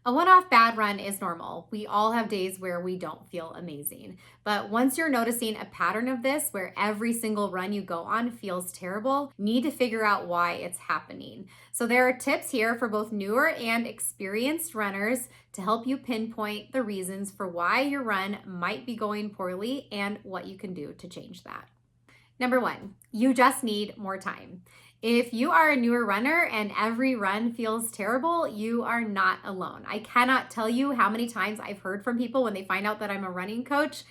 A one-off bad run is normal. We all have days where we don't feel amazing. But once you're noticing a pattern of this where every single run you go on feels terrible, you need to figure out why it's happening. So there are tips here for both newer and experienced runners to help you pinpoint the reasons for why your run might be going poorly and what you can do to change that. Number one, you just need more time. If you are a newer runner and every run feels terrible, you are not alone. I cannot tell you how many times I've heard from people when they find out that I'm a running coach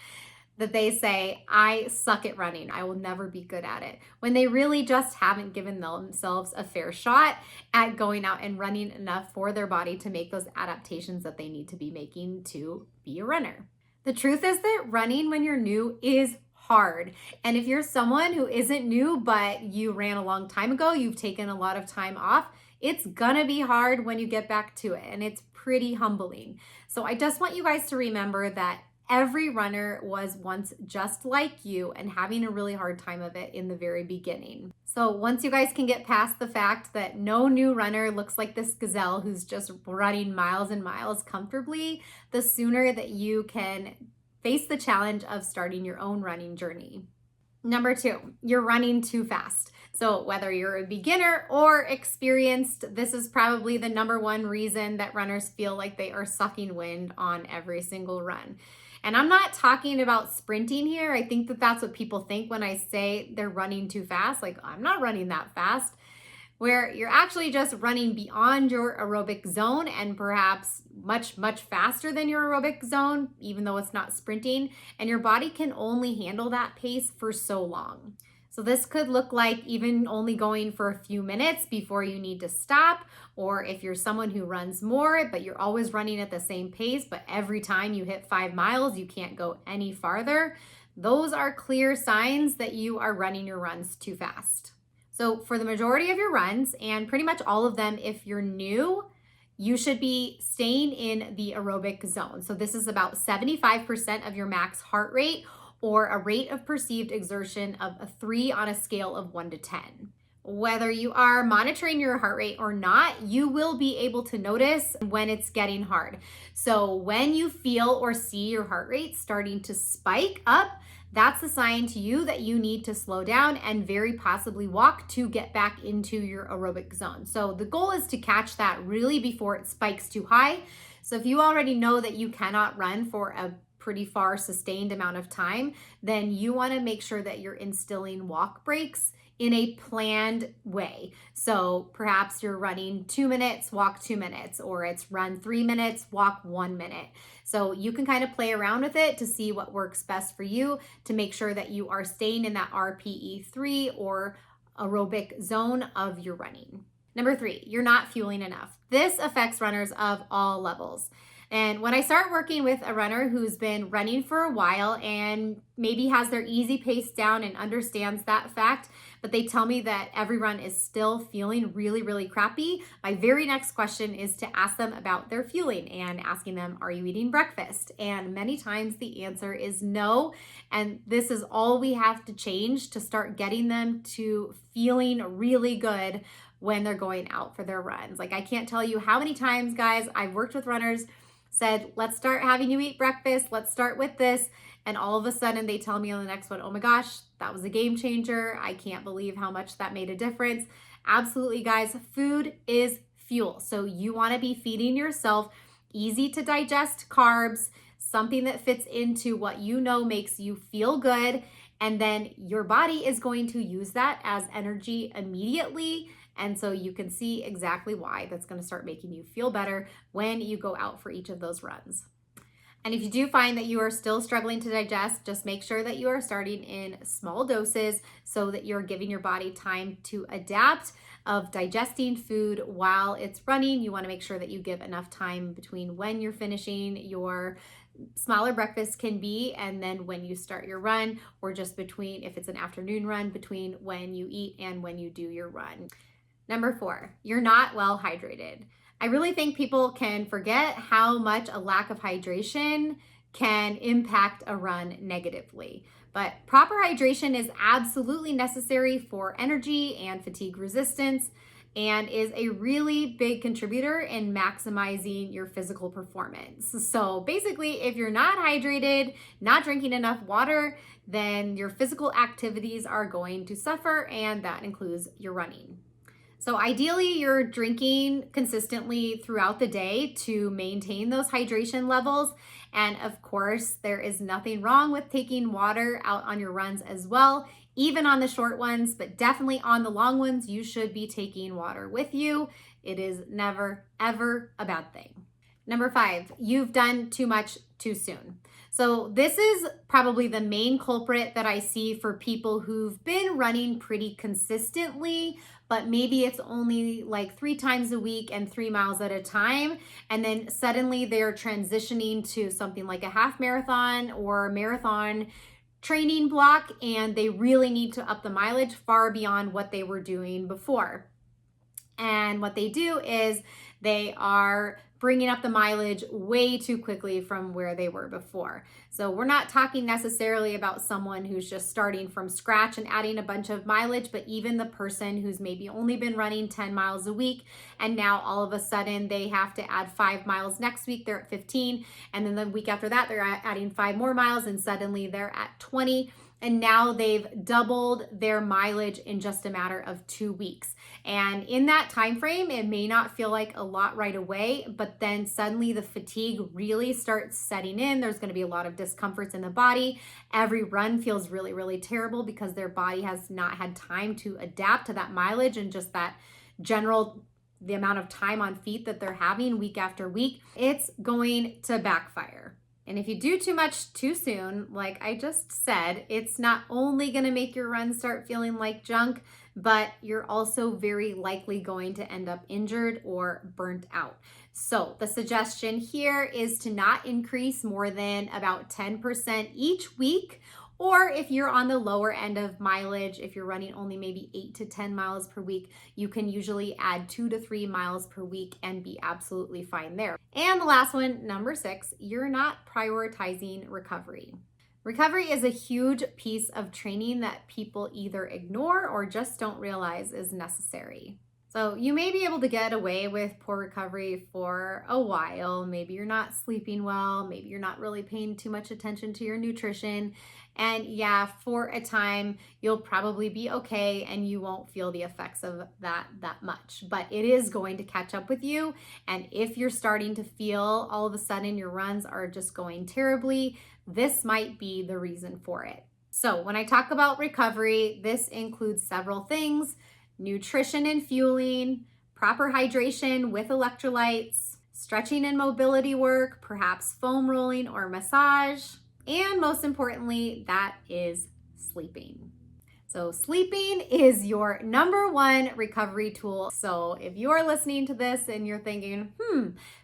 that they say, I suck at running. I will never be good at it. When they really just haven't given themselves a fair shot at going out and running enough for their body to make those adaptations that they need to be making to be a runner. The truth is that running when you're new is hard. And if you're someone who isn't new, but you ran a long time ago, you've taken a lot of time off, it's gonna be hard when you get back to it. And it's pretty humbling. So I just want you guys to remember that every runner was once just like you and having a really hard time of it in the very beginning. So once you guys can get past the fact that no new runner looks like this gazelle who's just running miles and miles comfortably, the sooner that you can face the challenge of starting your own running journey. Number two, you're running too fast. So whether you're a beginner or experienced, this is probably the number one reason that runners feel like they are sucking wind on every single run. And I'm not talking about sprinting here. I think that that's what people think when I say they're running too fast. Like, I'm not running that fast. Where you're actually just running beyond your aerobic zone and perhaps much, much faster than your aerobic zone, even though it's not sprinting, and your body can only handle that pace for so long. So this could look like even only going for a few minutes before you need to stop, or if you're someone who runs more, but you're always running at the same pace, but every time you hit 5 miles, you can't go any farther. Those are clear signs that you are running your runs too fast. So for the majority of your runs, and pretty much all of them if you're new, you should be staying in the aerobic zone. So this is about 75% of your max heart rate, or a rate of perceived exertion of a 3 on a scale of 1 to 10. Whether you are monitoring your heart rate or not, you will be able to notice when it's getting hard. So when you feel or see your heart rate starting to spike up, that's a sign to you that you need to slow down and very possibly walk to get back into your aerobic zone. So the goal is to catch that really before it spikes too high. So if you already know that you cannot run for a pretty far sustained amount of time, then you want to make sure that you're instilling walk breaks in a planned way. So perhaps you're running 2 minutes, walk 2 minutes, or it's run 3 minutes, walk 1 minute. So you can kind of play around with it to see what works best for you to make sure that you are staying in that RPE3 or aerobic zone of your running. Number three, you're not fueling enough. This affects runners of all levels. And when I start working with a runner who's been running for a while and maybe has their easy pace down and understands that fact, but they tell me that every run is still feeling really, really crappy, my very next question is to ask them about their fueling and asking them, are you eating breakfast? And many times the answer is no. And this is all we have to change to start getting them to feeling really good when they're going out for their runs. Like, I can't tell you how many times, guys, I've worked with runners, said, let's start having you eat breakfast. Let's start with this. And all of a sudden they tell me on the next one, oh my gosh, that was a game changer. I can't believe how much that made a difference. Absolutely, guys, food is fuel. So you want to be feeding yourself easy to digest carbs, something that fits into what you know makes you feel good. And then your body is going to use that as energy immediately. And so you can see exactly why that's going to start making you feel better when you go out for each of those runs. And if you do find that you are still struggling to digest, just make sure that you are starting in small doses so that you're giving your body time to adapt of digesting food while it's running. You want to make sure that you give enough time between when you're finishing your smaller breakfast can be and then when you start your run, or just between, if it's an afternoon run, between when you eat and when you do your run. Number four, you're not well hydrated. I really think people can forget how much a lack of hydration can impact a run negatively. But proper hydration is absolutely necessary for energy and fatigue resistance. and is a really big contributor in maximizing your physical performance. So basically, if you're not hydrated, not drinking enough water, then your physical activities are going to suffer, and that includes your running. So ideally, you're drinking consistently throughout the day to maintain those hydration levels. And of course, there is nothing wrong with taking water out on your runs as well, even on the short ones, but definitely on the long ones, you should be taking water with you. It is never, ever a bad thing. Number 5, you've done too much too soon. So this is probably the main culprit that I see for people who've been running pretty consistently, but maybe it's only like 3 times a week and 3 miles at a time. And then suddenly they're transitioning to something like a half marathon or marathon training block, and they really need to up the mileage far beyond what they were doing before. And what they do is they are bringing up the mileage way too quickly from where they were before. So we're not talking necessarily about someone who's just starting from scratch and adding a bunch of mileage, but even the person who's maybe only been running 10 miles a week, and now all of a sudden they have to add 5 miles next week, they're at 15, and then the week after that they're adding 5 more miles, and suddenly they're at 20. And now they've doubled their mileage in just a matter of 2 weeks. And in that time frame, it may not feel like a lot right away, but then suddenly the fatigue really starts setting in. There's going to be a lot of discomforts in the body. Every run feels really, really terrible because their body has not had time to adapt to that mileage and just that general the amount of time on feet that they're having week after week. It's going to backfire. And if you do too much too soon, like I just said, it's not only going to make your run start feeling like junk, but you're also very likely going to end up injured or burnt out. So the suggestion here is to not increase more than about 10% each week. Or if you're on the lower end of mileage, if you're running only maybe 8 to 10 miles per week, you can usually add 2 to 3 miles per week and be absolutely fine there. And the last one, number 6, you're not prioritizing recovery. Recovery is a huge piece of training that people either ignore or just don't realize is necessary. So you may be able to get away with poor recovery for a while. Maybe you're not sleeping well. Maybe you're not really paying too much attention to your nutrition. And yeah, for a time, you'll probably be okay and you won't feel the effects of that much. But it is going to catch up with you. And if you're starting to feel all of a sudden your runs are just going terribly, this might be the reason for it. So when I talk about recovery, this includes several things: nutrition and fueling, proper hydration with electrolytes, stretching and mobility work, perhaps foam rolling or massage, and most importantly, that is sleeping. So sleeping is your number one recovery tool. So if you're listening to this and you're thinking,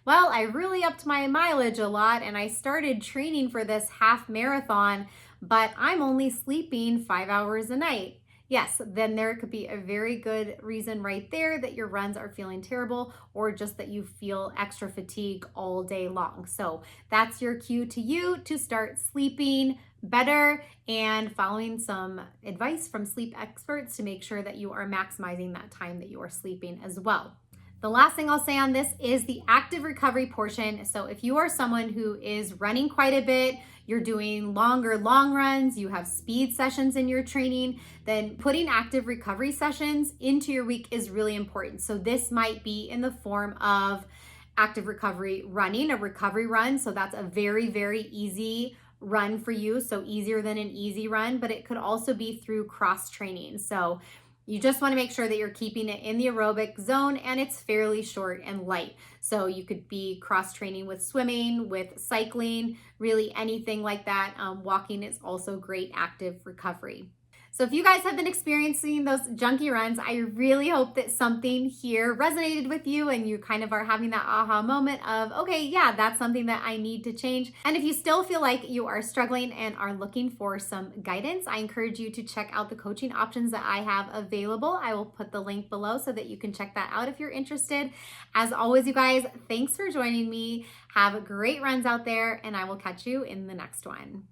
well, I really upped my mileage a lot and I started training for this half marathon, but I'm only sleeping 5 hours a night. Yes, then there could be a very good reason right there that your runs are feeling terrible, or just that you feel extra fatigue all day long. So that's your cue to you to start sleeping better and following some advice from sleep experts to make sure that you are maximizing that time that you are sleeping as well. The last thing I'll say on this is the active recovery portion. So if you are someone who is running quite a bit, you're doing longer long runs, you have speed sessions in your training, then putting active recovery sessions into your week is really important. So this might be in the form of active recovery running, a recovery run. So that's a very, very easy run for you. So easier than an easy run, but it could also be through cross training. So you just want to make sure that you're keeping it in the aerobic zone and it's fairly short and light. So you could be cross training with swimming, with cycling, really anything like that. Walking is also great active recovery. So if you guys have been experiencing those junky runs, I really hope that something here resonated with you and you kind of are having that aha moment of, okay, yeah, that's something that I need to change. And if you still feel like you are struggling and are looking for some guidance, I encourage you to check out the coaching options that I have available. I will put the link below so that you can check that out if you're interested. As always, you guys, thanks for joining me. Have great runs out there, and I will catch you in the next one.